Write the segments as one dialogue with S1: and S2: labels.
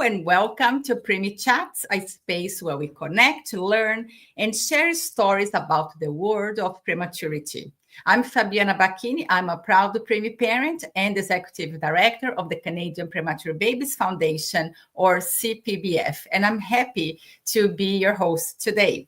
S1: and welcome to Preemie Chats, a space where we connect, learn, and share stories about the world of prematurity. I'm Fabiana Bacchini. I'm a proud Preemie parent and executive director of the Canadian Premature Babies Foundation, or CPBF, and I'm happy to be your host today.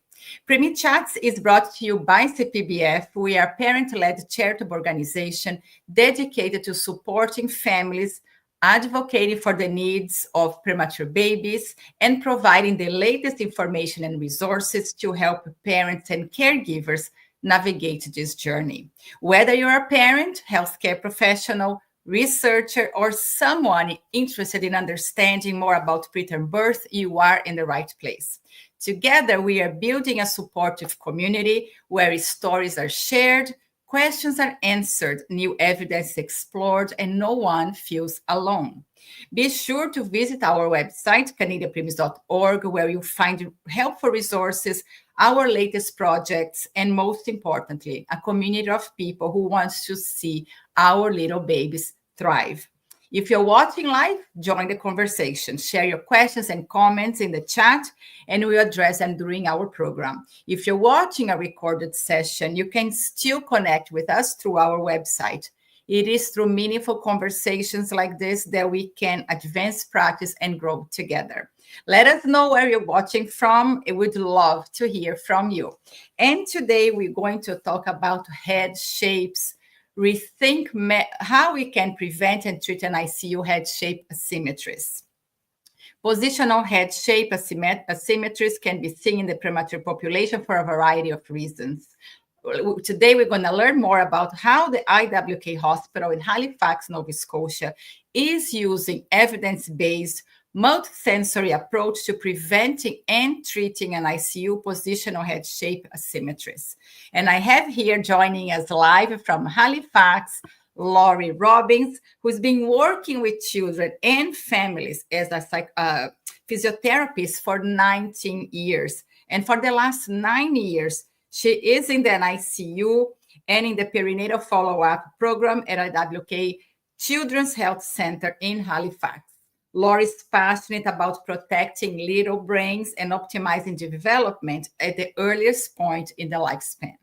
S1: Preemie Chats is brought to you by CPBF. We are a parent-led charitable organization dedicated to supporting families, advocating for the needs of premature babies, and providing the latest information and resources to help parents and caregivers navigate this journey. Whether you're a parent, healthcare professional, researcher, or someone interested in understanding more about preterm birth, you are in the right place. Together, we are building a supportive community where stories are shared, questions are answered, new evidence explored, and no one feels alone. Be sure to visit our website, canadianpreemies.org, where you'll find helpful resources, our latest projects, and most importantly, a community of people who wants to see our little babies thrive. If you're watching live, join the conversation. Share your questions and comments in the chat, and we'll address them during our program. If you're watching a recorded session, you can still connect with us through our website. It is through meaningful conversations like this that we can advance practice and grow together. Let us know where you're watching from. We would love to hear from you. And today we're going to talk about head shapes, rethink how we can prevent and treat an ICU head shape asymmetries. Positional head shape asymmetries can be seen in the premature population for a variety of reasons. Today, we're going to learn more about how the IWK Hospital in Halifax, Nova Scotia, is using evidence-based multisensory approach to preventing and treating an ICU positional head shape asymmetries. And I have here joining us live from Halifax, Lori Robbins, who's been working with children and families as a physiotherapist for 19 years. And for the last 9 years, she is in the NICU and in the perinatal follow-up program at IWK Children's Health Center in Halifax. Lori is passionate about protecting little brains and optimizing development at the earliest point in the lifespan.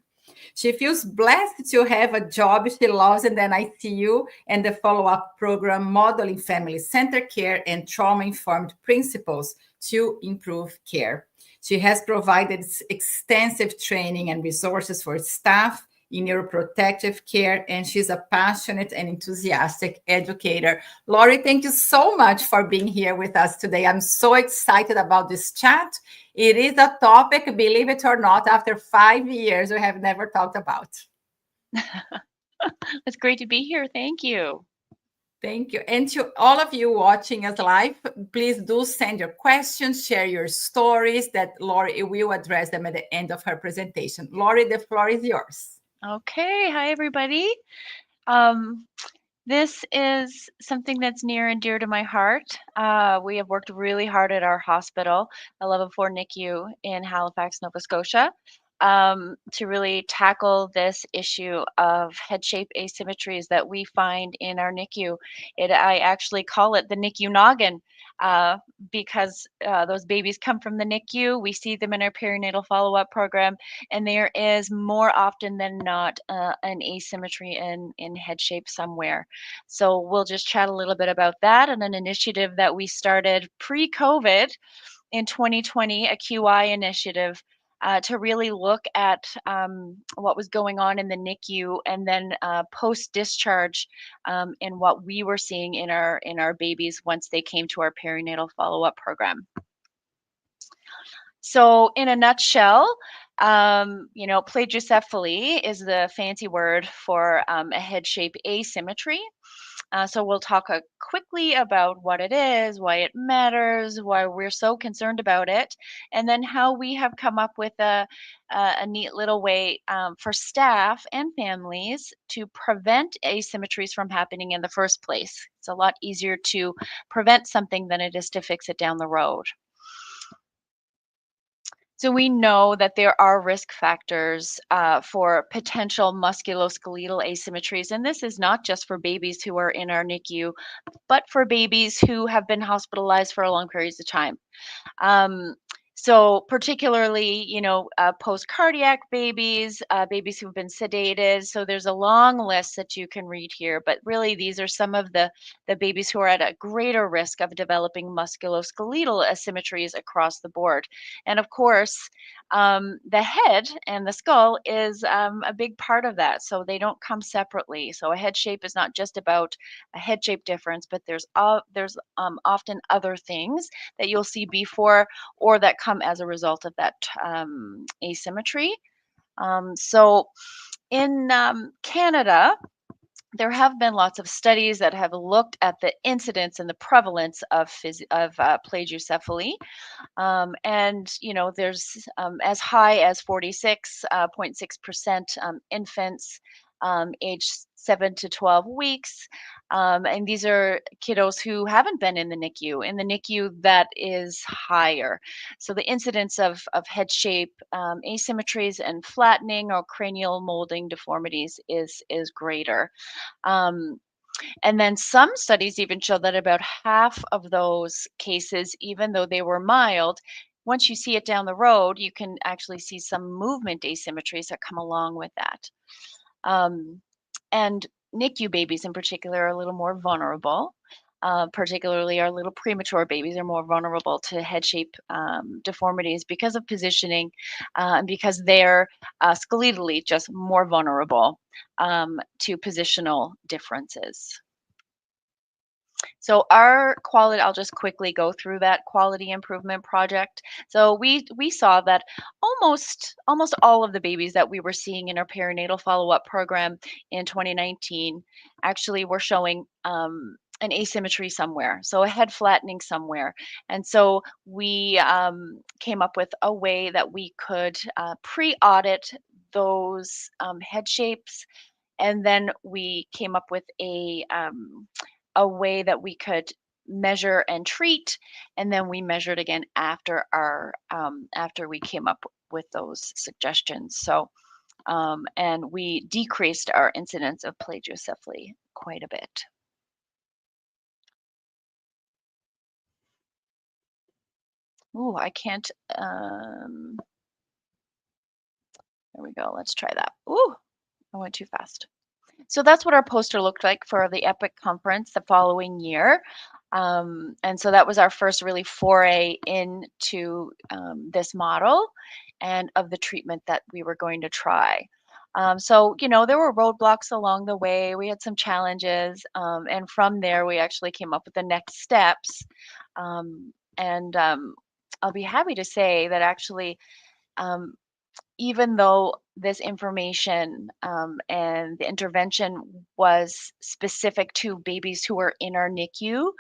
S1: She feels blessed to have a job she loves in the NICU and the follow-up program modeling family-centered care and trauma-informed principles to improve care. She has provided extensive training and resources for staff in neuroprotective care, and she's a passionate and enthusiastic educator. Lori, thank you so much for being here with us today. I'm so excited about this chat. It is a topic, believe it or not, after 5 years we have never talked about.
S2: It's great to be here. Thank you.
S1: Thank you. And to all of you watching us live, please do send your questions, share your stories that Lori will address them at the end of her presentation. Lori, the floor is yours.
S2: Okay. Hi, everybody. This is something that's near and dear to my heart. We have worked really hard at our hospital, a level 4 NICU in Halifax, Nova Scotia, to really tackle this issue of head shape asymmetries that we find in our NICU. I actually call it the NICU noggin because those babies come from the NICU. We see them in our perinatal follow-up program, and there is more often than not an asymmetry in head shape somewhere. So we'll just chat a little bit about that and an initiative that we started pre-COVID in 2020, a QI initiative to really look at what was going on in the NICU and then post-discharge and what we were seeing in our babies once they came to our perinatal follow-up program. So in a nutshell, plagiocephaly is the fancy word for a head shape asymmetry. So we'll talk quickly about what it is, why it matters, why we're so concerned about it, and then how we have come up with a neat little way for staff and families to prevent asymmetries from happening in the first place. It's a lot easier to prevent something than it is to fix it down the road. So we know that there are risk factors for potential musculoskeletal asymmetries, and this is not just for babies who are in our NICU, but for babies who have been hospitalized for long periods of time. Um, so particularly, post-cardiac babies, babies who've been sedated. So there's a long list that you can read here, but really these are some of the babies who are at a greater risk of developing musculoskeletal asymmetries across the board. And of course, the head and the skull is a big part of that. So they don't come separately. So a head shape is not just about a head shape difference, but there's often other things that you'll see before or that come as a result of that asymmetry. So in Canada, there have been lots of studies that have looked at the incidence and the prevalence of plagiocephaly. And there's as high as 46.6% infants aged 7 to 12 weeks. And these are kiddos who haven't been in the NICU. In the NICU, that is higher. So the incidence of head shape asymmetries and flattening or cranial molding deformities is greater. Um, and then some studies even show that about half of those cases, even though they were mild, once you see it down the road, you can actually see some movement asymmetries that come along with that. Um, and NICU babies in particular are a little more vulnerable. Particularly our little premature babies are more vulnerable to head shape deformities because of positioning and because they're skeletally just more vulnerable to positional differences. So our quality, I'll just quickly go through that quality improvement project. So we saw that almost all of the babies that we were seeing in our perinatal follow-up program in 2019 actually were showing an asymmetry somewhere, so a head flattening somewhere. And so we came up with a way that we could pre-audit those head shapes, and then we came up with a way that we could measure and treat, and then we measured again after after we came up with those suggestions. So and we decreased our incidence of plagiocephaly quite a bit. Oh, I can't. There we go. Let's try that. Ooh, I went too fast. So that's what our poster looked like for the EPIC conference the following year. And so that was our first really foray into this model and of the treatment that we were going to try. So, there were roadblocks along the way. We had some challenges. And from there, we actually came up with the next steps. And I'll be happy to say that actually, um, even though this information and the intervention was specific to babies who were in our NICU,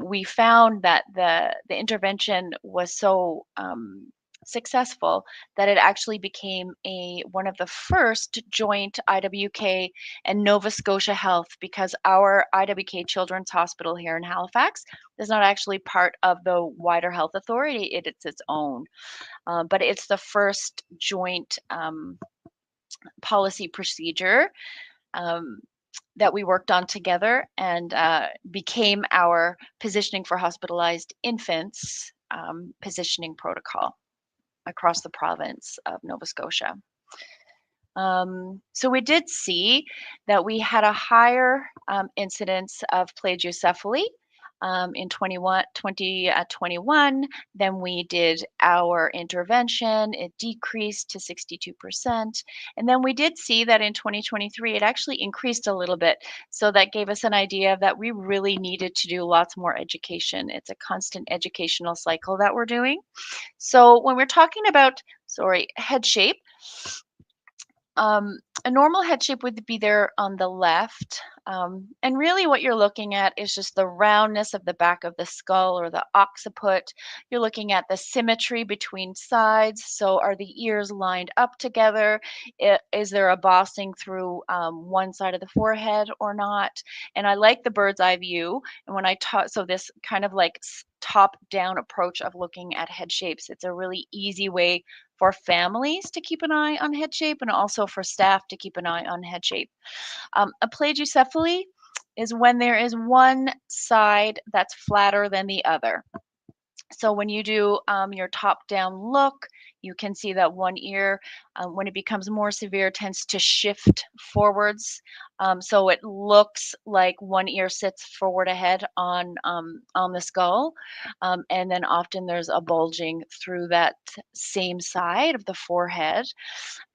S2: we found that the intervention was so successful that it actually became one of the first joint IWK and Nova Scotia Health, because our IWK Children's Hospital here in Halifax is not actually part of the wider health authority. It's its own. But it's the first joint policy procedure um, that we worked on together, and became our positioning for hospitalized infants positioning protocol across the province of Nova Scotia. So we did see that we had a higher incidence of plagiocephaly in 2021. Then we did our intervention. It decreased to 62%. And then we did see that in 2023, it actually increased a little bit. So that gave us an idea that we really needed to do lots more education. It's a constant educational cycle that we're doing. So when we're talking about, head shape, a normal head shape would be there on the left. And really what you're looking at is just the roundness of the back of the skull or the occiput. You're looking at the symmetry between sides. So are the ears lined up together? Is there a bossing through one side of the forehead or not? And I like the bird's eye view. And when I talk, so this kind of like top-down approach of looking at head shapes. It's a really easy way for families to keep an eye on head shape and also for staff to keep an eye on head shape. A plagiocephaly is when there is one side that's flatter than the other. So when you do your top-down look, you can see that one ear, when it becomes more severe, tends to shift forwards. So it looks like one ear sits forward ahead on the skull, and then often there's a bulging through that same side of the forehead.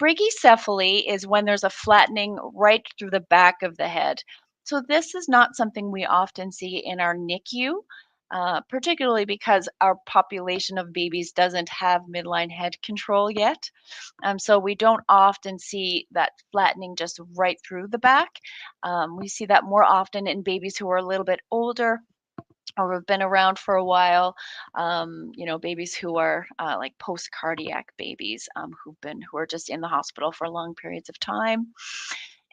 S2: Brachycephaly is when there's a flattening right through the back of the head. So this is not something we often see in our NICU, particularly because our population of babies doesn't have midline head control yet. So we don't often see that flattening just right through the back. We see that more often in babies who are a little bit older or have been around for a while. Babies who are like post-cardiac babies, who are just in the hospital for long periods of time.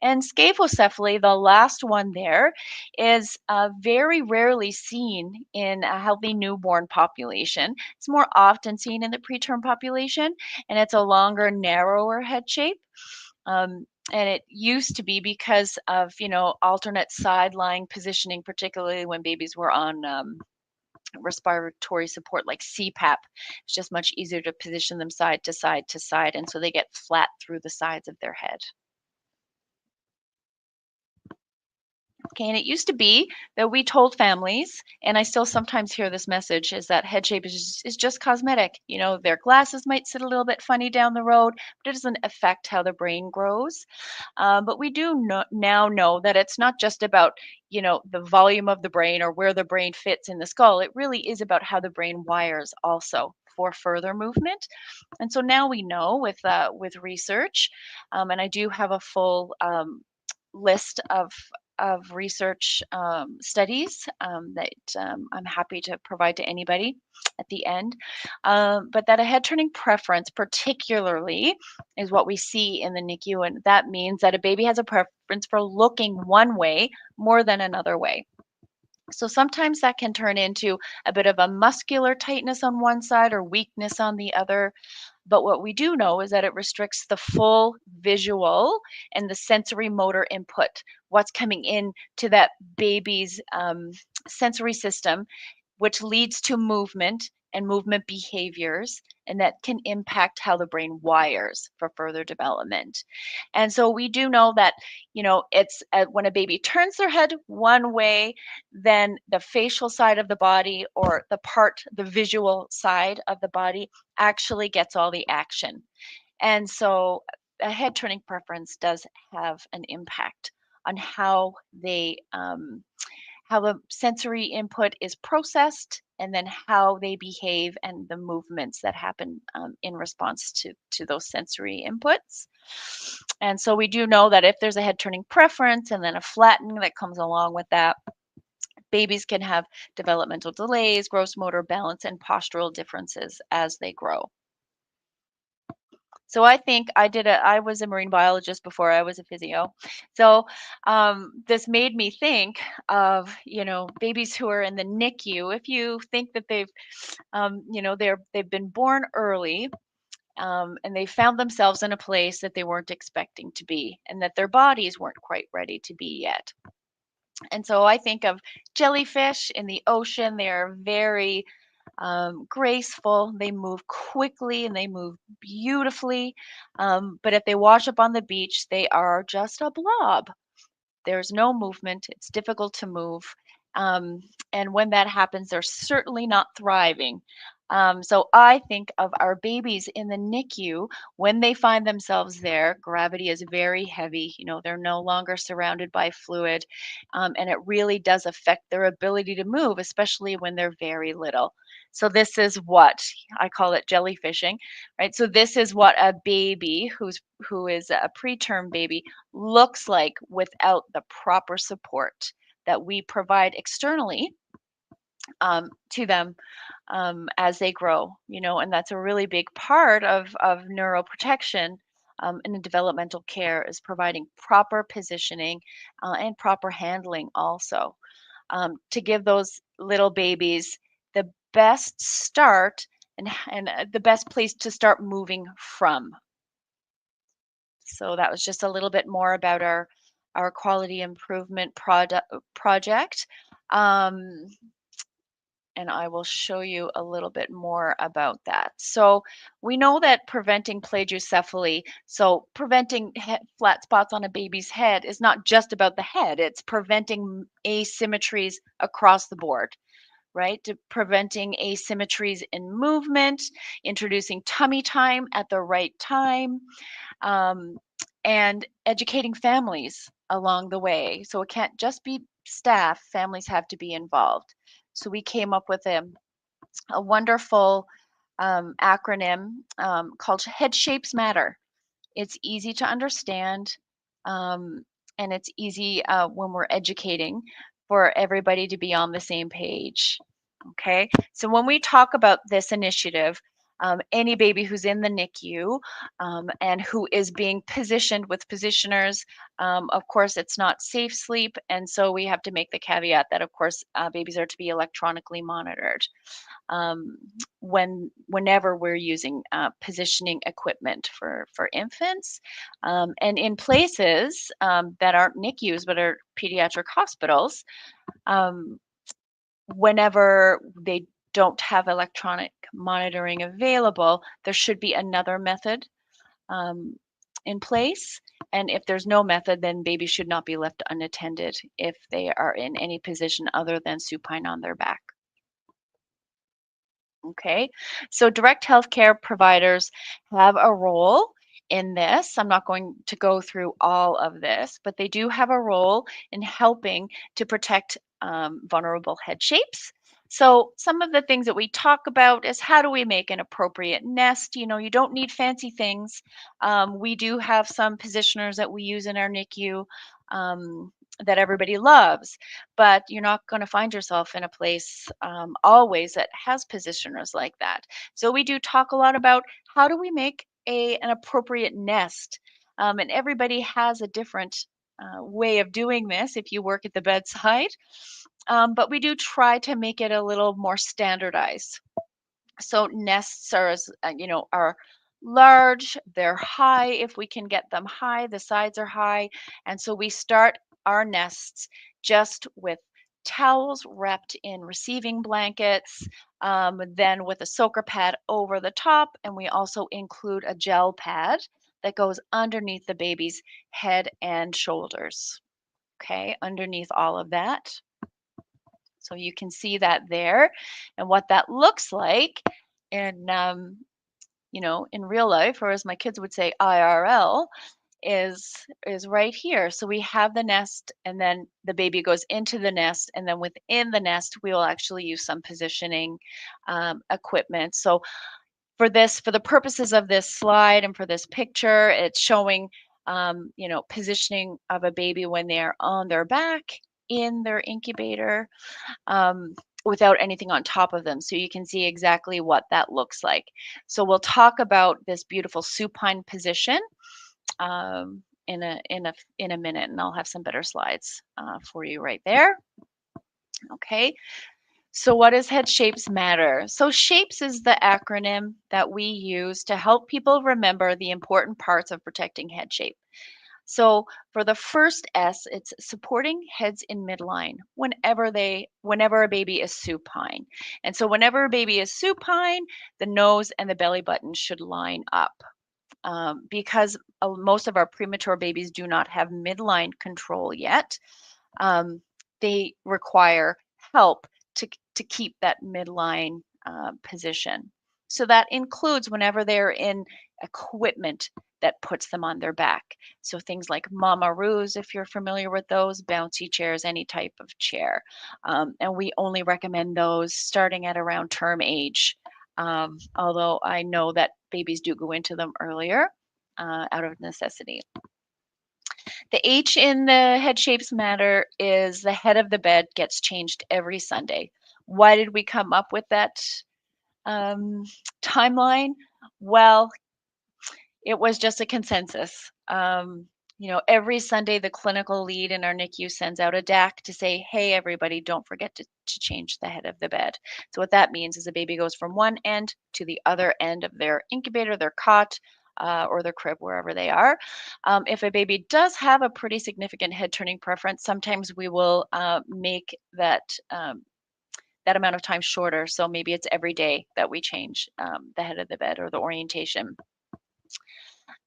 S2: And scapocephaly, the last one there, is very rarely seen in a healthy newborn population. It's more often seen in the preterm population, and it's a longer, narrower head shape. And it used to be because of, alternate side lying positioning, particularly when babies were on respiratory support like CPAP. It's just much easier to position them side to side to side, and so they get flat through the sides of their head. Okay, and it used to be that we told families, and I still sometimes hear this message, is that head shape is just cosmetic. Their glasses might sit a little bit funny down the road, but it doesn't affect how the brain grows. But we do now know that it's not just about, the volume of the brain or where the brain fits in the skull. It really is about how the brain wires also for further movement. And so now we know with research, and I do have a full list of research studies that I'm happy to provide to anybody at the end. But that a head turning preference, particularly, is what we see in the NICU, and that means that a baby has a preference for looking one way more than another way. So sometimes that can turn into a bit of a muscular tightness on one side or weakness on the other. But what we do know is that it restricts the full visual and the sensory motor input, what's coming in to that baby's sensory system, which leads to movement and movement behaviors, and that can impact how the brain wires for further development. And so we do know that, it's when a baby turns their head one way, then the facial side of the body or the visual side of the body actually gets all the action. And so a head turning preference does have an impact on how the sensory input is processed and then how they behave and the movements that happen in response to those sensory inputs. And so we do know that if there's a head turning preference and then a flattening that comes along with that, babies can have developmental delays, gross motor balance, and postural differences as they grow. So I think I was a marine biologist before I was a physio. So this made me think of, babies who are in the NICU. If you think that they've been born early, and they found themselves in a place that they weren't expecting to be, and that their bodies weren't quite ready to be yet. And so I think of jellyfish in the ocean. They're very graceful. They move quickly and they move beautifully. But if they wash up on the beach, they are just a blob. There's no movement. It's difficult to move. And when that happens, they're certainly not thriving. So I think of our babies in the NICU when they find themselves there. Gravity is very heavy. They're no longer surrounded by fluid, and it really does affect their ability to move, especially when they're very little. So this is what I call it jellyfishing, right? So this is what a baby who is a preterm baby looks like without the proper support that we provide externally to them as they grow, and that's a really big part of neuroprotection and in developmental care is providing proper positioning and proper handling also to give those little babies the best start and the best place to start moving from. So that was just a little bit more about our quality improvement project. Um, and I will show you a little bit more about that. So we know that preventing plagiocephaly, so preventing flat spots on a baby's head is not just about the head, it's preventing asymmetries across the board, right? Preventing asymmetries in movement, introducing tummy time at the right time, um, and educating families along the way. So it can't just be staff, families have to be involved. So we came up with a wonderful acronym called Head Shapes Matter. It's easy to understand, um, and it's easy when we're educating for everybody to be on the same page. Okay, so when we talk about this initiative, any baby who's in the NICU and who is being positioned with positioners, of course, it's not safe sleep, and so we have to make the caveat that, of course, babies are to be electronically monitored um, whenever we're using positioning equipment for infants, and in places that aren't NICUs but are pediatric hospitals. Um, Whenever they don't have electronic monitoring available, there should be another method um, in place. And if there's no method, then babies should not be left unattended if they are in any position other than supine on their back. Okay, so direct healthcare providers have a role in this. I'm not going to go through all of this, but they do have a role in helping to protect vulnerable head shapes. So, some of the things that we talk about is how do we make an appropriate nest? You know, you don't need fancy things. We do have some positioners that we use in our NICU that everybody loves, but you're not going to find yourself in a place always that has positioners like that. So we do talk a lot about how do we make an appropriate nest, and everybody has a different way of doing this if you work at the bedside, but we do try to make it a little more standardized. So nests are, are large, they're high. If we can get them high, the sides are high. And so we start our nests just with towels wrapped in receiving blankets, then with a soaker pad over the top. And we also include a gel pad that goes underneath the baby's head and shoulders. Okay, underneath all of that. So you can see that there and what that looks like in in real life, or as my kids would say, IRL, is right here. So we have the nest, and then the baby goes into the nest, and then within the nest, we will actually use some positioning equipment. So for the purposes of this slide and for this picture, it's showing positioning of a baby when they are on their back in their incubator, um, without anything on top of them. So you can see exactly what that looks like. So we'll talk about this beautiful supine position in a minute, and I'll have some better slides for you right there. Okay. So what does Head Shapes Matter? So SHAPES is the acronym that we use to help people remember the important parts of protecting head shape. So for the first S, it's supporting heads in midline whenever a baby is supine. And so whenever a baby is supine, the nose and the belly button should line up. Because most of our premature babies do not have midline control yet, they require help to keep that midline position. So that includes whenever they're in equipment that puts them on their back. So things like mama roos, if you're familiar with those, bouncy chairs, any type of chair. And we only recommend those starting at around term age. Although I know that babies do go into them earlier out of necessity. The H in the Head Shapes Matter is the head of the bed gets changed every Sunday. Why did we come up with that timeline? Well, it was just a consensus. Every Sunday, the clinical lead in our NICU sends out a DAC to say, hey, everybody, don't forget to change the head of the bed. So what that means is the baby goes from one end to the other end of their incubator, their cot, or their crib, wherever they are. If a baby does have a pretty significant head turning preference, sometimes we will make that amount of time shorter. So maybe it's every day that we change the head of the bed or the orientation.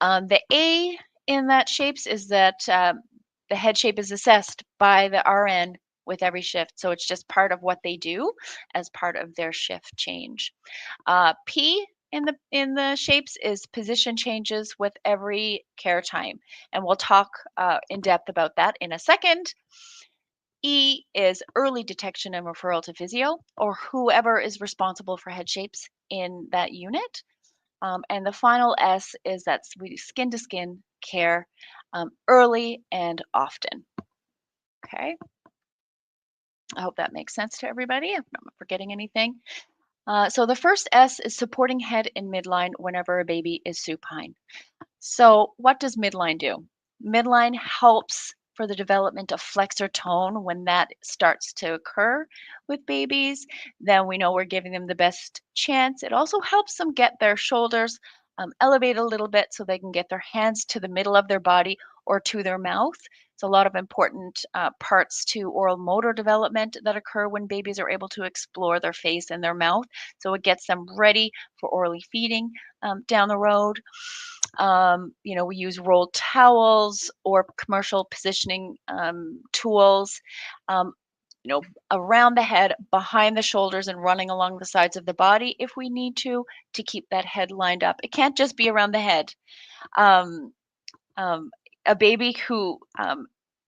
S2: The A in that shapes is that the head shape is assessed by the RN with every shift. So it's just part of what they do as part of their shift change. P in the shapes is position changes with every care time, and we'll talk in depth about that in a second. E is early detection and referral to physio or whoever is responsible for head shapes in that unit. And the final S is that skin to skin care early and often. Okay. I hope that makes sense to everybody. If I'm not forgetting anything. So the first S is supporting head in midline whenever a baby is supine. So what does midline do? Midline helps for the development of flexor tone when that starts to occur with babies. Then we know we're giving them the best chance. It also helps them get their shoulders elevate a little bit so they can get their hands to the middle of their body or to their mouth. It's a lot of important parts to oral motor development that occur when babies are able to explore their face and their mouth. So it gets them ready for orally feeding down the road. We use rolled towels or commercial positioning tools. Um, Around the head, behind the shoulders, and running along the sides of the body if we need to keep that head lined up. It can't just be around the head. Um, a baby who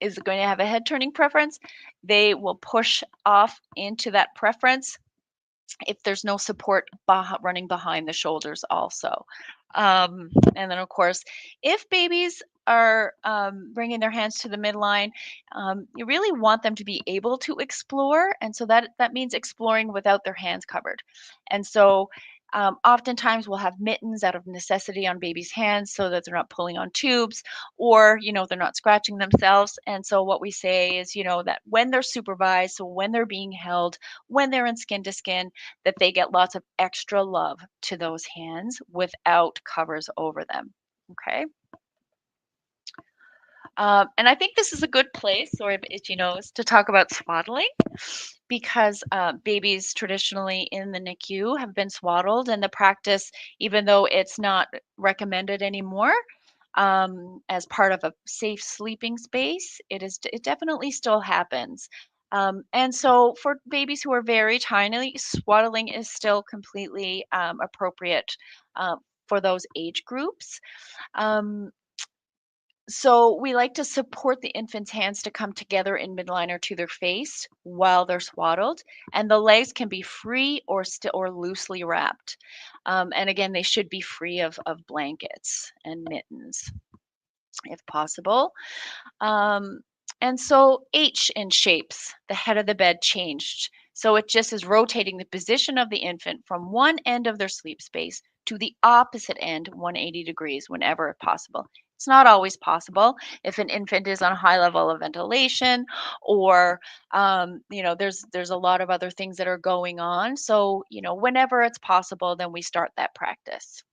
S2: is going to have a head turning preference, they will push off into that preference if there's no support running behind the shoulders also. And then, of course, if babies are bringing their hands to the midline, you really want them to be able to explore. And so that means exploring without their hands covered. And so oftentimes we'll have mittens out of necessity on babies' hands so that they're not pulling on tubes or, they're not scratching themselves. And so what we say is, that when they're supervised, so when they're being held, when they're in skin to skin, that they get lots of extra love to those hands without covers over them. Okay. And I think this is a good place, or is to talk about swaddling, because babies traditionally in the NICU have been swaddled, and the practice, even though it's not recommended anymore, as part of a safe sleeping space, it definitely still happens. And so for babies who are very tiny, swaddling is still completely appropriate for those age groups. So we like to support the infant's hands to come together in midline or to their face while they're swaddled, and the legs can be free or loosely wrapped. And again, they should be free of blankets and mittens if possible. Um, and so H in shapes, the head of the bed changed. So it just is rotating the position of the infant from one end of their sleep space to the opposite end, 180 degrees, whenever possible. It's not always possible if an infant is on a high level of ventilation or, there's a lot of other things that are going on. So, whenever it's possible, then we start that practice.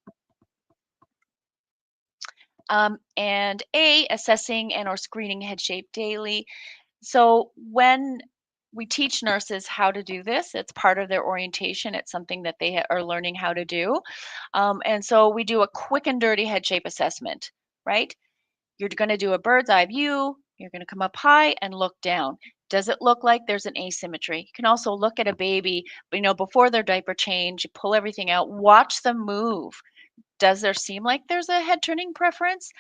S2: And A, assessing and or screening head shape daily. So when we teach nurses how to do this, it's part of their orientation. It's something that they are learning how to do. And so we do a quick and dirty head shape assessment, right? You're going to do a bird's eye view. You're going to come up high and look down. Does it look like there's an asymmetry? You can also look at a baby, before their diaper change, you pull everything out, watch them move. Does there seem like there's a head turning preference?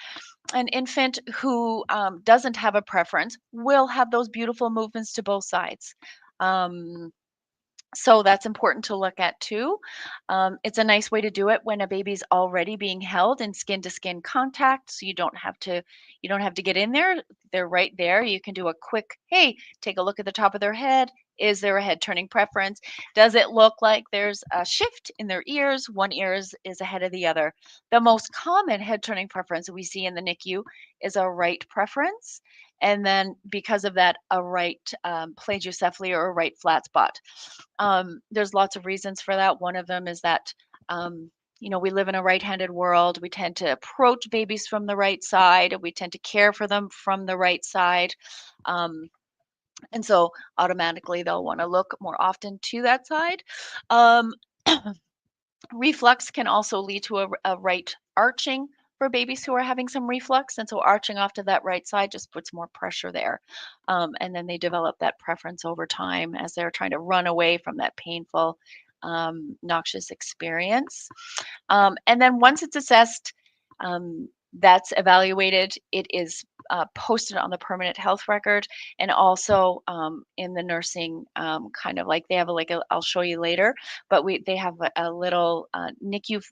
S2: An infant who doesn't have a preference will have those beautiful movements to both sides. So that's important to look at too. It's a nice way to do it when a baby's already being held in skin to skin contact, so you don't have to get in there. They're right there. You can do a quick, hey, take a look at the top of their head. Is there a head turning preference? Does it look like there's a shift in their ears? One ear is ahead of the other. The most common head turning preference we see in the NICU is a right preference. And then because of that, a right plagiocephaly or a right flat spot. There's lots of reasons for that. One of them is that we live in a right-handed world. We tend to approach babies from the right side. We tend to care for them from the right side. And so automatically they'll want to look more often to that side. Um, Reflux can also lead to a right arching for babies who are having some reflux. And so arching off to that right side just puts more pressure there. And then they develop that preference over time as they're trying to run away from that painful, noxious experience. And then once it's assessed, that's evaluated. It is posted on the permanent health record, and also in the nursing kind of like they have I'll show you later, but they have a little NICU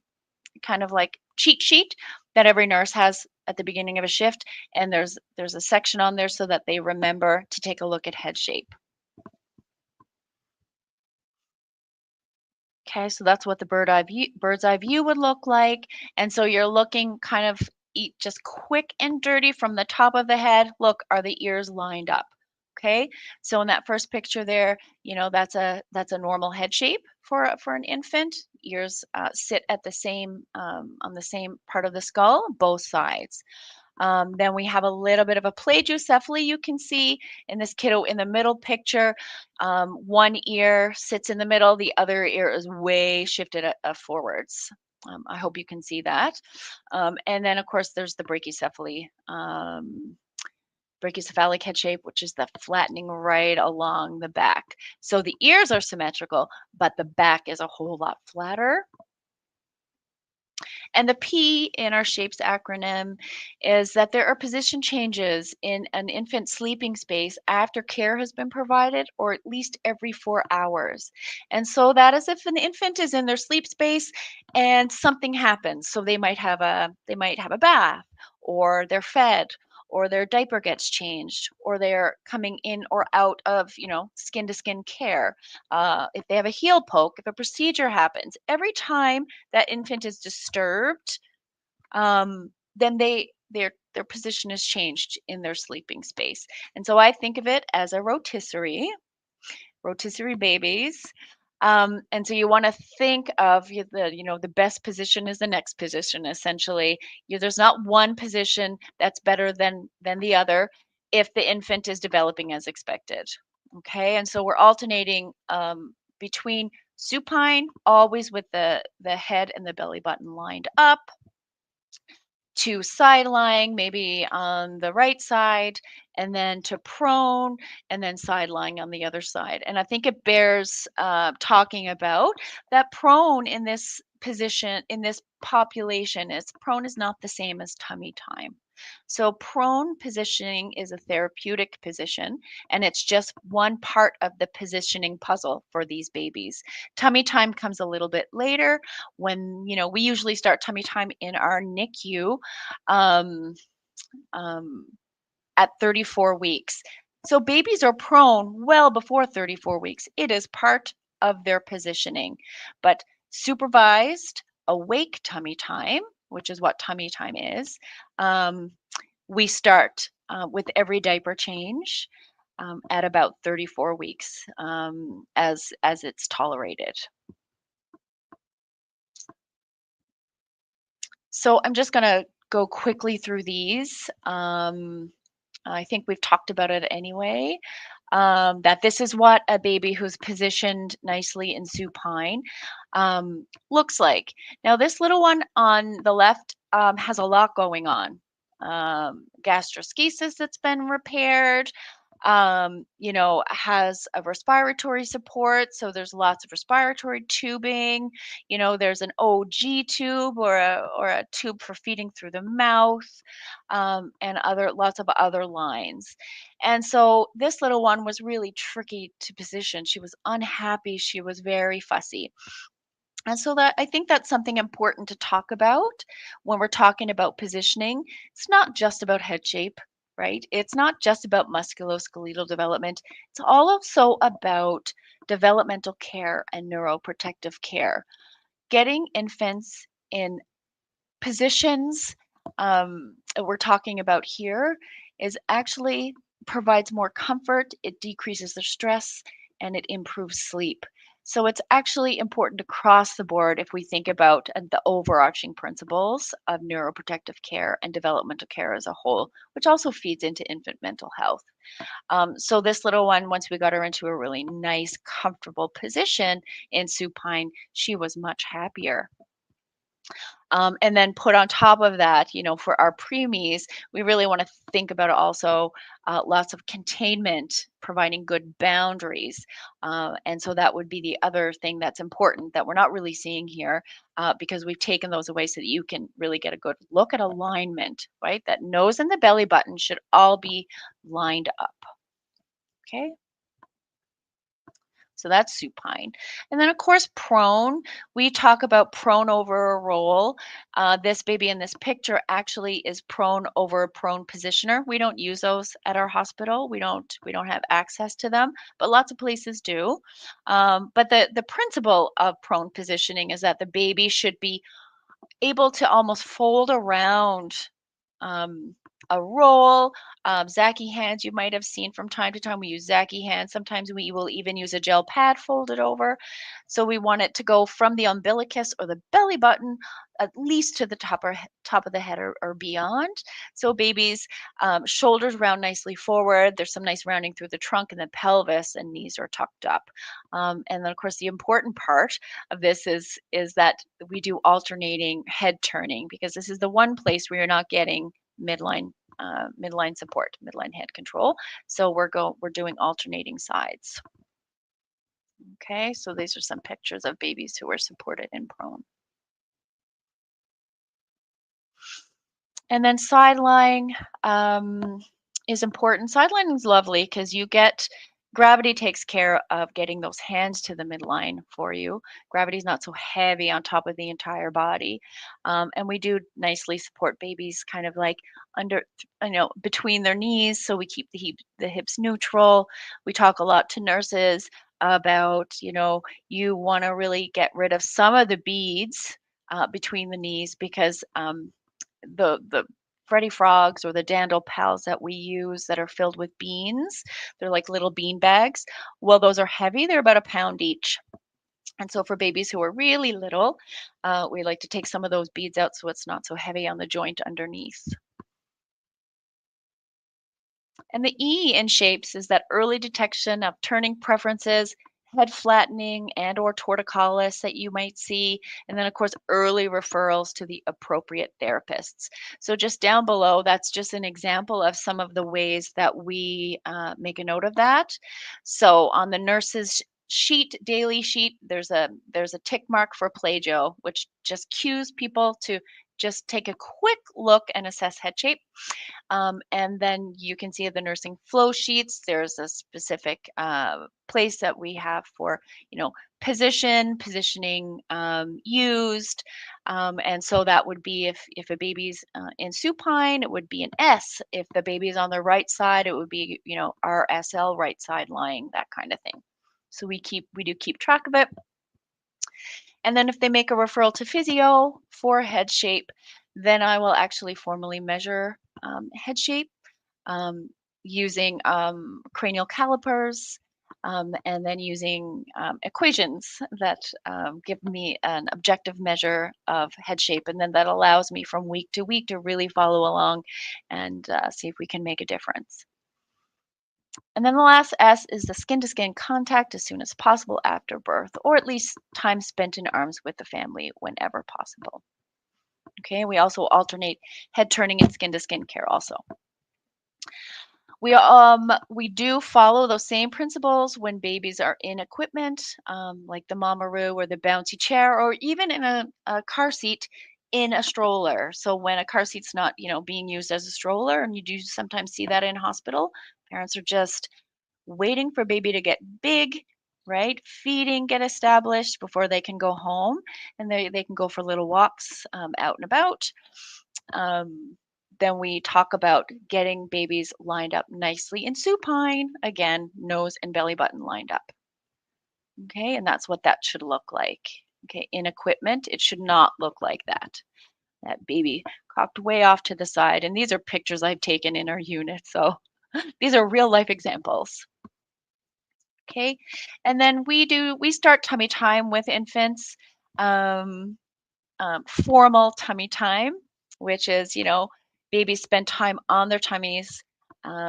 S2: kind of like cheat sheet that every nurse has at the beginning of a shift, and there's a section on there so that they remember to take a look at head shape. Okay, so that's what the bird's eye view would look like. And so you're looking kind of just quick and dirty from the top of the head. Look, are the ears lined up? Okay, so in that first picture there, that's a normal head shape for an infant. Ears sit at the same on the same part of the skull, both sides. Then we have a little bit of a plagiocephaly you can see in this kiddo in the middle picture. One ear sits in the middle, the other ear is way shifted forwards. I hope you can see that. And then, of course, there's the brachycephaly, brachycephalic head shape, which is the flattening right along the back. So the ears are symmetrical, but the back is a whole lot flatter. And the P in our SHAPES acronym is that there are position changes in an infant sleeping space after care has been provided, or at least every 4 hours. And so that is if an infant is in their sleep space and something happens. So they might have a bath, or they're fed, or their diaper gets changed, or they're coming in or out of, skin to skin care. If they have a heel poke, if a procedure happens, every time that infant is disturbed, then their position is changed in their sleeping space. And so I think of it as a rotisserie babies. And so you want to think of the best position is the next position. Essentially, there's not one position that's better than the other if the infant is developing as expected. Okay, and so we're alternating between supine, always with the head and the belly button lined up, to side lying, maybe on the right side, and then to prone, and then side lying on the other side. And I think it bears talking about that prone in this position, in this population, prone is not the same as tummy time. So prone positioning is a therapeutic position, and it's just one part of the positioning puzzle for these babies. Tummy time comes a little bit later when, we usually start tummy time in our NICU um, um, at 34 weeks. So babies are prone well before 34 weeks. It is part of their positioning. But supervised awake tummy time, which is what tummy time is, we start with every diaper change at about 34 weeks as it's tolerated. So I'm just going to go quickly through these. I think we've talked about it anyway. That this is what a baby who's positioned nicely in supine looks like. Now, this little one on the left has a lot going on. Gastroschisis that's been repaired, has a respiratory support. So there's lots of respiratory tubing. There's an OG tube or a tube for feeding through the mouth, and lots of other lines. And so this little one was really tricky to position. She was unhappy. She was very fussy. And so I think that's something important to talk about when we're talking about positioning. It's not just about head shape. right? It's not just about musculoskeletal development. It's also about developmental care and neuroprotective care. Getting infants in positions that we're talking about here is actually provides more comfort, it decreases their stress, and it improves sleep. So it's actually important across the board if we think about the overarching principles of neuroprotective care and developmental care as a whole, which also feeds into infant mental health. So this little one, once we got her into a really nice, comfortable position in supine, she was much happier. And then put on top of that, for our preemies, we really want to think about also lots of containment, providing good boundaries. And so that would be the other thing that's important that we're not really seeing here because we've taken those away so that you can really get a good look at alignment, right? That nose and the belly button should all be lined up. Okay. So that's supine. And then, of course, prone. We talk about prone over a roll. This baby in this picture actually is prone over a prone positioner. We don't use those at our hospital. We don't have access to them, but lots of places do. But the principle of prone positioning is that the baby should be able to almost fold around um, a roll. Zacky hands you might have seen from time to time. We use Zacky hands. Sometimes we will even use a gel pad folded over. So we want it to go from the umbilicus or the belly button at least to the top of the head or beyond. So babies' shoulders round nicely forward. There's some nice rounding through the trunk and the pelvis, and knees are tucked up. And then, of course, the important part of this is that we do alternating head turning because this is the one place where you're not getting midline support, midline head control. So we're doing alternating sides. Okay, so these are some pictures of babies who are supported in prone. And then side lying is important. Side lying is lovely because gravity takes care of getting those hands to the midline for you. Gravity's not so heavy on top of the entire body. And we do nicely support babies kind of like between their knees. So we keep the hips neutral. We talk a lot to nurses about, you want to really get rid of some of the beads between the knees because the Freddy Frogs or the Dandel Pals that we use that are filled with beans. They're like little bean bags. Well, those are heavy. They're about a pound each. And so for babies who are really little, we like to take some of those beads out so it's not so heavy on the joint underneath. And the E in shapes is that early detection of turning preferences, head flattening and or torticollis that you might see, and then of course early referrals to the appropriate therapists. So just down below, that's just an example of some of the ways that we make a note of that. So on the nurse's daily sheet, there's a tick mark for plagio, which just cues people to just take a quick look and assess head shape. And then you can see the nursing flow sheets. There's a specific place that we have for, positioning used. And so that would be if a baby's in supine, it would be an S. If the baby's on the right side, it would be, RSL, right side lying, that kind of thing. So we do keep track of it. And then if they make a referral to physio for head shape, then I will actually formally measure head shape using cranial calipers and then using equations that give me an objective measure of head shape. And then that allows me from week to week to really follow along and see if we can make a difference. And then the last S is the skin to skin contact as soon as possible after birth, or at least time spent in arms with the family whenever possible. Okay, we also alternate head turning and skin to skin care also. We do follow those same principles when babies are in equipment, like the Mamaroo or the bouncy chair, or even in a car seat in a stroller. So when a car seat's not, being used as a stroller, and you do sometimes see that in hospital, parents are just waiting for baby to get big, right? Feeding get established before they can go home, and they can go for little walks out and about. then we talk about getting babies lined up nicely in supine, again, nose and belly button lined up. Okay, and that's what that should look like. Okay, in equipment, it should not look like that. That baby cocked way off to the side. And these are pictures I've taken in our unit. So these are real life examples. Okay, and then we start tummy time with infants. Um, Formal tummy time, which is, babies spend time on their tummies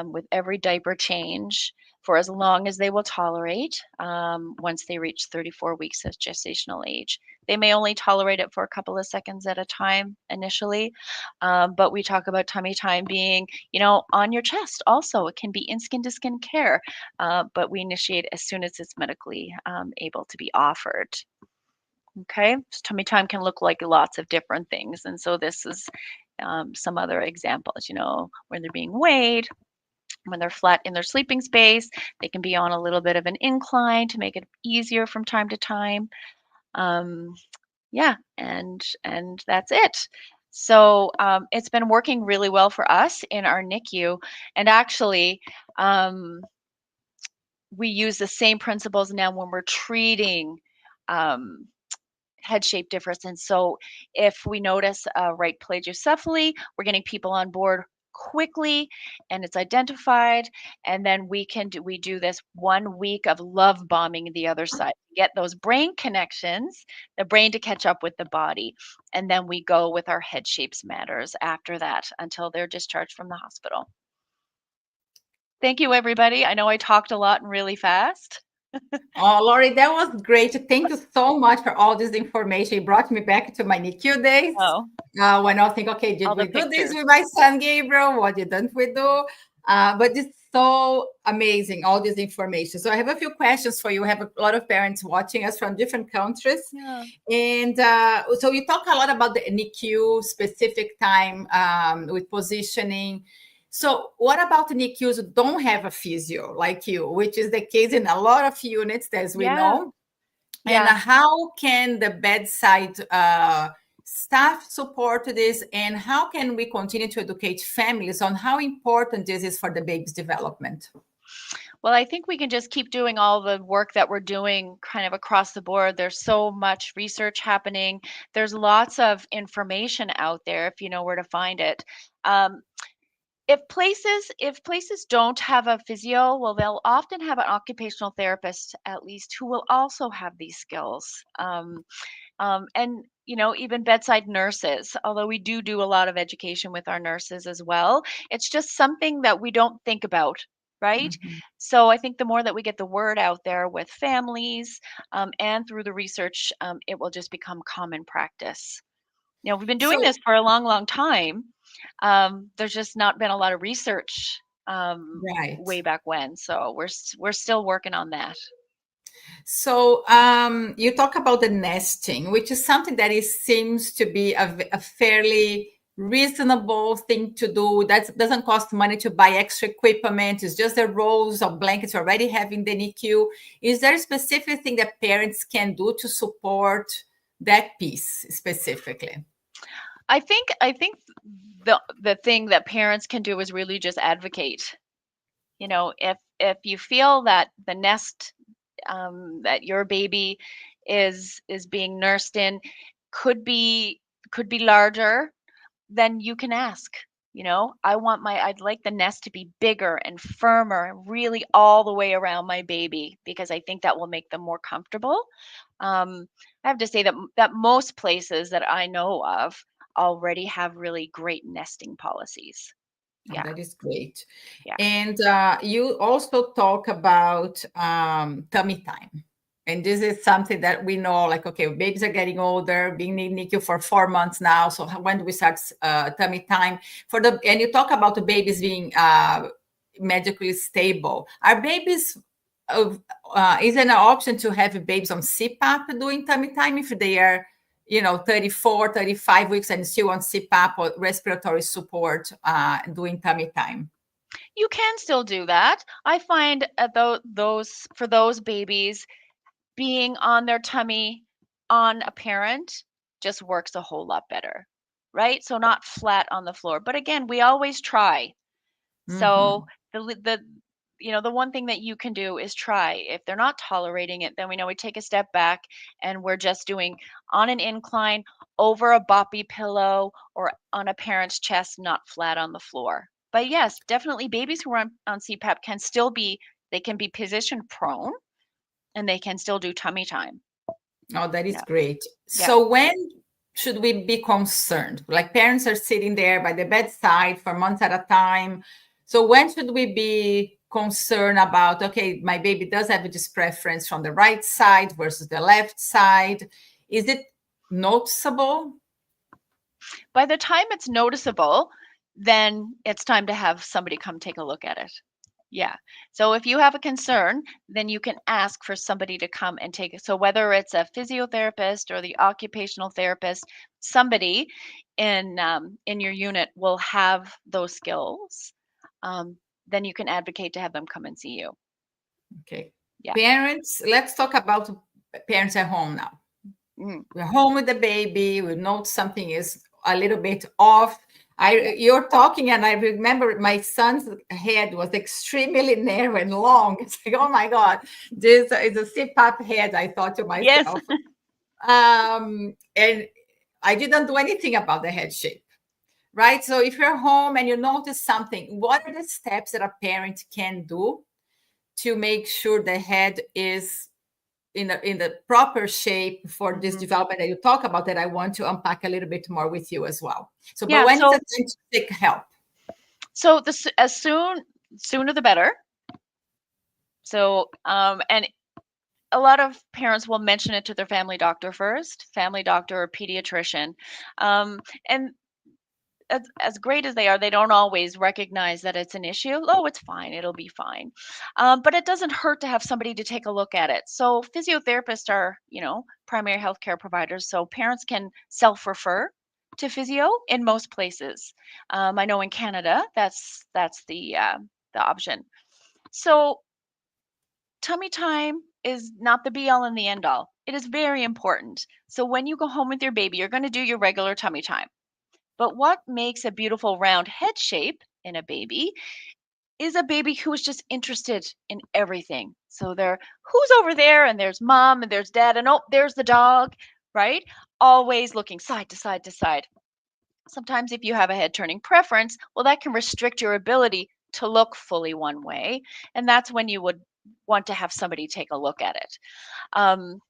S2: with every diaper change for as long as they will tolerate once they reach 34 weeks of gestational age. They may only tolerate it for a couple of seconds at a time initially, but we talk about tummy time being, on your chest also. It can be in skin to skin care, but we initiate as soon as it's medically able to be offered. Okay, so tummy time can look like lots of different things. And so this is some other examples, when they're being weighed, when they're flat in their sleeping space, they can be on a little bit of an incline to make it easier from time to time. Um, yeah, and that's it. So it's been working really well for us in our NICU. And actually, we use the same principles now when we're treating um, head shape difference. And so if we notice right plagiocephaly, we're getting people on board quickly and it's identified. And then we do this 1 week of love bombing the other side, get those brain connections, the brain to catch up with the body. And then we go with our head shapes matters after that until they're discharged from the hospital. Thank you, everybody. I know I talked a lot and really fast.
S1: Oh, Lori, that was great. Thank you so much for all this information. It brought me back to my NICU days.
S2: Oh,
S1: When I think, okay, did
S2: all the
S1: we do this
S2: pictures.
S1: with my son Gabriel? What didn't we do? But it's so amazing, all this information. So I have a few questions for you. We have a lot of parents watching us from different countries.
S2: Yeah.
S1: And so you talk a lot about the NICU specific time with positioning. So what about the NICUs who don't have a physio like you, which is the case in a lot of units, as we
S2: Yeah.
S1: know? And
S2: Yeah.
S1: how can the bedside staff support this? And how can we continue to educate families on how important this is for the baby's development?
S2: Well, I think we can just keep doing all the work that we're doing kind of across the board. There's so much research happening. There's lots of information out there if you know where to find it. Um, if places don't have a physio, well, they'll often have an occupational therapist at least who will also have these skills. And even bedside nurses, although we do a lot of education with our nurses as well, it's just something that we don't think about, right?
S1: Mhm.
S2: So I think the more that we get the word out there with families and through the research, it will just become common practice. We've been doing
S1: So,
S2: this for a long, long time. There's just not been a lot of research way
S1: right.
S2: back when, so we're still working on that.
S1: So you talk about the nesting, which is something that seems to be a fairly reasonable thing to do. That doesn't cost money to buy extra equipment. It's just the rolls of blankets already having the NICU. Is there a specific thing that parents can do to support that piece specifically?
S2: I think the thing that parents can do is really just advocate. If you feel that the nest that your baby is being nursed in could be could be larger, then you can ask. I'd like the nest to be bigger and firmer and really all the way around my baby because I think that will make them more comfortable. I have to say that most places that I know of already have really great nesting policies.
S1: Oh,
S2: Yeah,
S1: that is great.
S2: yeah,
S1: And you also talk about tummy time. And this is something that we know, like, okay, babies are getting older, being in NICU for 4 months now. So when do we start tummy time? And you talk about the babies being medically stable. Are babies, is it an option to have babies on CPAP doing tummy time if they are 34, 35 weeks and still on CPAP or respiratory support doing tummy time?
S2: you can still do that. I find those for those babies being on their tummy on a parent just works a whole lot better. right? So not flat on the floor. But again, we always try. So
S1: Hmm.
S2: the the one thing that you can do is try. If they're not tolerating it, then we know we take a step back and we're just doing on an incline over a boppy pillow or on a parent's chest, not flat on the floor. But yes, definitely babies who are on CPAP can still be they can be position prone and they can still do tummy time.
S1: Oh, that is
S2: Yeah.
S1: great.
S2: Yeah.
S1: So when should we be concerned? Like parents are sitting there by the bedside for months at a time. So when should we be concerned about, okay, my baby does have this preference from the right side versus the left side? Is it noticeable?
S2: By the time it's noticeable, then it's time to have somebody come take a look at it. Yeah. So if you have a concern, then you can ask for somebody to come and take it. So whether it's a physiotherapist or the occupational therapist, somebody in your unit will have those skills. Then you can advocate to have them come and see you.
S1: Okay.
S2: Yeah.
S1: Parents, let's talk about parents at home now.
S2: Mm,
S1: We're home with the baby. We know something is a little bit off.
S2: yeah.
S1: You're talking, and I remember my son's head was extremely narrow and long. It's like, oh my God, this is a CPAP head. I thought to
S2: Yes.
S1: myself, and I didn't do anything about the head shape, right? So if you're home and you notice something, what are the steps that a parent can do to make sure the head is in the proper shape for this
S2: Hmm.
S1: development that you talk about, that I want to unpack a little bit more with you as well. So, but
S2: Yeah.
S1: when is
S2: So
S1: it time to seek help?
S2: as sooner the better. So and a lot of parents will mention it to their family doctor first, family doctor or pediatrician. And as great as they are, they don't always recognize that it's an issue. Oh, it's fine. It'll be fine. But it doesn't hurt to have somebody to take a look at it. So physiotherapists are, primary healthcare providers. So parents can self-refer to physio in most places. I know in Canada, that's the option. So tummy time is not the be all and the end all. It is very important. So when you go home with your baby, you're going to do your regular tummy time. But what makes a beautiful round head shape in a baby is a baby who is just interested in everything. So they're who's over there, and there's mom and there's dad, and oh, there's the dog, right? Always looking side to side to side. Sometimes if you have a head turning preference, well, that can restrict your ability to look fully one way. And that's when you would want to have somebody take a look at it. Um,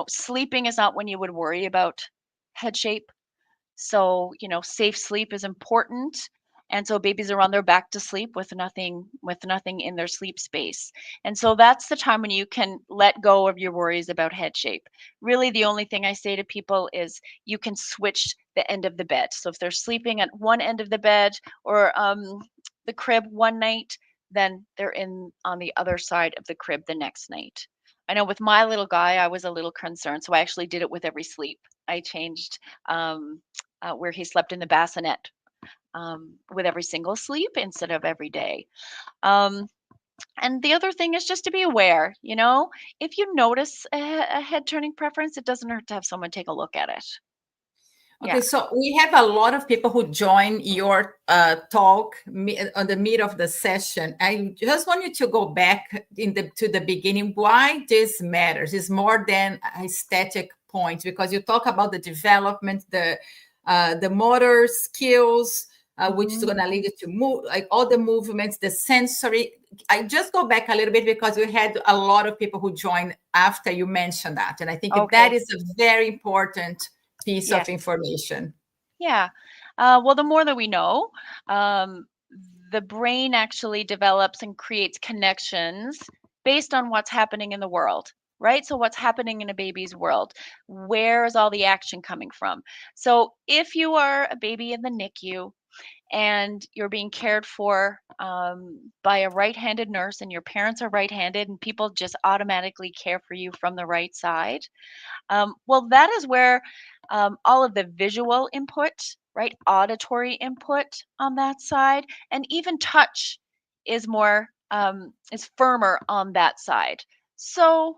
S2: sleeping is not when you would worry about head shape. So, safe sleep is important. And so babies are on their back to sleep with nothing in their sleep space. And so that's the time when you can let go of your worries about head shape. Really the only thing I say to people is you can switch the end of the bed. So if they're sleeping at one end of the bed or the crib one night, then they're in on the other side of the crib the next night. I know with my little guy, I was a little concerned, so I actually did it with every sleep. I changed um, where he slept in the bassinet with every single sleep instead of every day. Um, and the other thing is just to be aware, if you notice a head turning preference, it doesn't hurt to have someone take a look at it. Yeah.
S1: Okay, so we have a lot of people who join your talk on the mid of the session. I just want you to go back to the beginning. Why this matters is more than aesthetic points, because you talk about the development, the motor skills, which is
S2: Hmm.
S1: going to lead you to move, like all the movements, the sensory. I just go back a little bit because we had a lot of people who joined after you mentioned that, and I think that
S2: Okay.
S1: is a very important piece of
S2: Yes.
S1: information.
S2: Yeah. Well, the more that we know, um, the brain actually develops and creates connections based on what's happening in the world, right? So, what's happening in a baby's world? Where is all the action coming from? So, if you are a baby in the NICU and you're being cared for by a right-handed nurse and your parents are right-handed and people just automatically care for you from the right side, well, that is where all of the visual input, right, auditory input on that side, and even touch is is firmer on that side. So,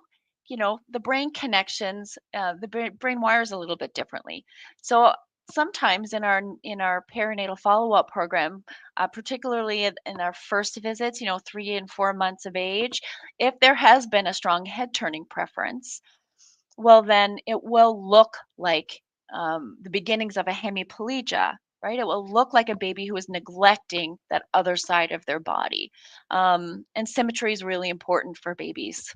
S2: the brain connections, the brain wires a little bit differently. So sometimes in our perinatal follow-up program, particularly in our first visits, 3 and 4 months of age, if there has been a strong head turning preference, well, then it will look like the beginnings of a hemiplegia, right? It will look like a baby who is neglecting that other side of their body. And symmetry is really important for babies,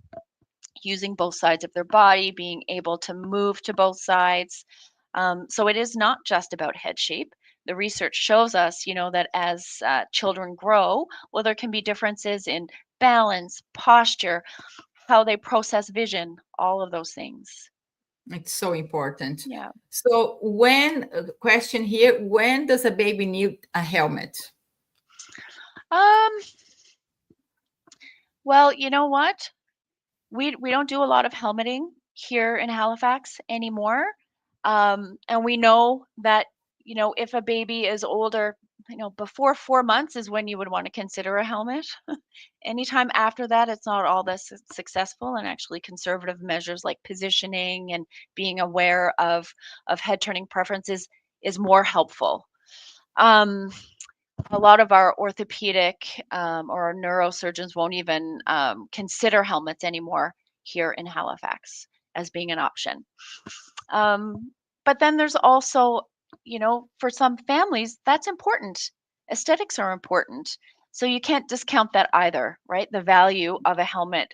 S2: using both sides of their body, being able to move to both sides. So it is not just about head shape. The research shows us, that as children grow, well, there can be differences in balance, posture, how they process vision, all of those things.
S1: It's so important.
S2: Yeah.
S1: So question here, when does a baby need a helmet?
S2: Um, well, you know what? We don't do a lot of helmeting here in Halifax anymore. And we know that, if a baby is older, before 4 months is when you would want to consider a helmet. Anytime after that, it's not all this successful, and actually conservative measures like positioning and being aware of head turning preferences is more helpful. Um, a lot of our orthopedic or our neurosurgeons won't even consider helmets anymore here in Halifax as being an option. Um, but then there's also, for some families, that's important. Aesthetics are important. So you can't discount that either, right? The value of a helmet,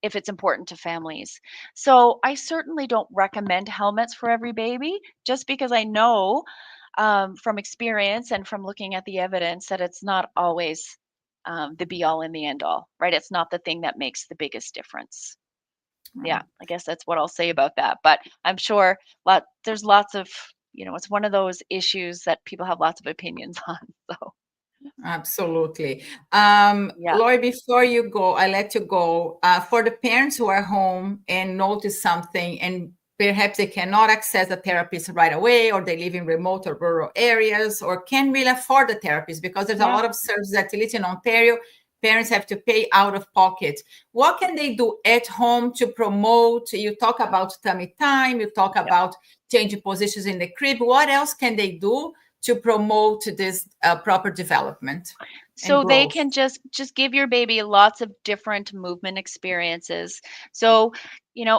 S2: if it's important to families. So I certainly don't recommend helmets for every baby, just because I know from experience and from looking at the evidence that it's not always the be all and the end all, right? It's not the thing that makes the biggest difference. Yeah, I guess that's what I'll say about that. But I'm sure there's lots of, it's one of those issues that people have lots of opinions on. So,
S1: Absolutely.
S2: yeah,
S1: Lori, before you go, I let you go. For the parents who are home and notice something, and perhaps they cannot access a therapist right away, or they live in remote or rural areas, or can't really afford the therapist because there's a
S2: yeah.
S1: lot of services, at least in Ontario, parents have to pay out of pocket. What can they do at home to promote? You talk about tummy time, you talk about changing positions in the crib. What else can they do to promote this proper development and
S2: So they
S1: growth?
S2: can just give your baby lots of different movement experiences. So,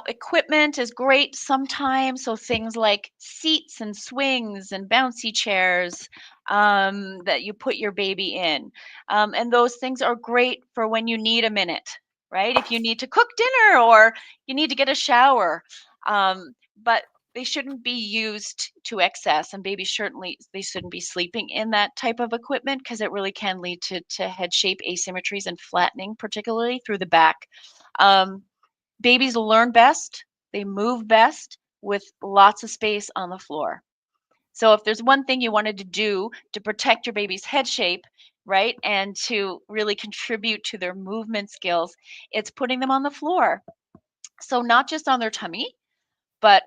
S2: equipment is great sometimes. So things like seats and swings and bouncy chairs that you put your baby in. And those things are great for when you need a minute, right? If you need to cook dinner or you need to get a shower. But they shouldn't be used to excess, and babies certainly they shouldn't be sleeping in that type of equipment, because it really can lead to head shape asymmetries and flattening, particularly through the back. um, Babies learn best, they move best with lots of space on the floor. So if there's one thing you wanted to do to protect your baby's head shape, right, and to really contribute to their movement skills, it's putting them on the floor. So not just on their tummy, but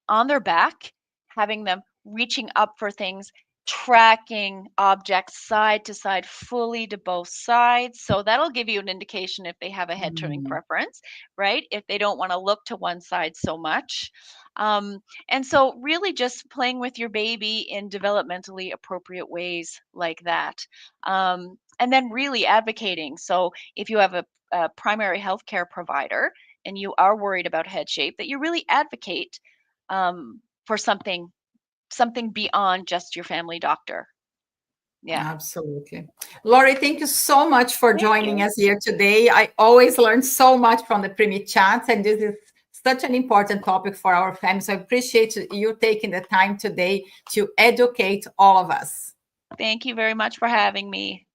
S2: on their back, having them reaching up for things, tracking objects side to side, fully to both sides. So that'll give you an indication if they have a head turning
S1: Mm,
S2: preference, right? If they don't want to look to one side so much. Um, and so, really, just playing with your baby in developmentally appropriate ways like that. And then, really advocating. So, if you have a primary healthcare provider and you are worried about head shape, that you really advocate for something beyond just your family doctor. Yeah.
S1: absolutely. Lori, thank you so much for
S2: Thank
S1: joining
S2: you.
S1: us here today. I always learn so much from the Preemie chats, and this is such an important topic for our family. So I appreciate you taking the time today to educate all of us.
S2: Thank you very much for having me.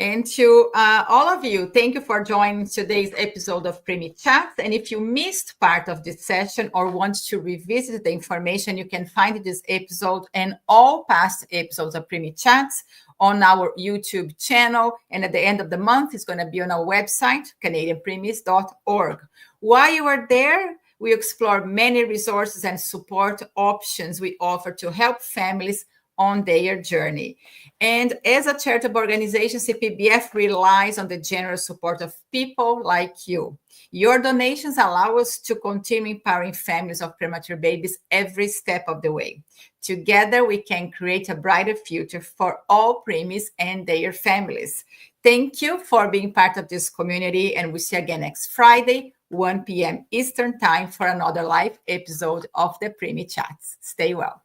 S1: And to all of you, thank you for joining today's episode of Preemie Chats. And if you missed part of this session or want to revisit the information, you can find this episode and all past episodes of Preemie Chats on our YouTube channel. And at the end of the month, it's going to be on our website, canadianpreemies.org. While you are there, we explore many resources and support options we offer to help families on their journey. And as a charitable organization, CPBF relies on the generous support of people like you. Your donations allow us to continue empowering families of premature babies every step of the way. Together, we can create a brighter future for all preemies and their families. Thank you for being part of this community, and we'll see you again next Friday, 1 p.m. Eastern Time, for another live episode of the Preemie Chats. Stay well.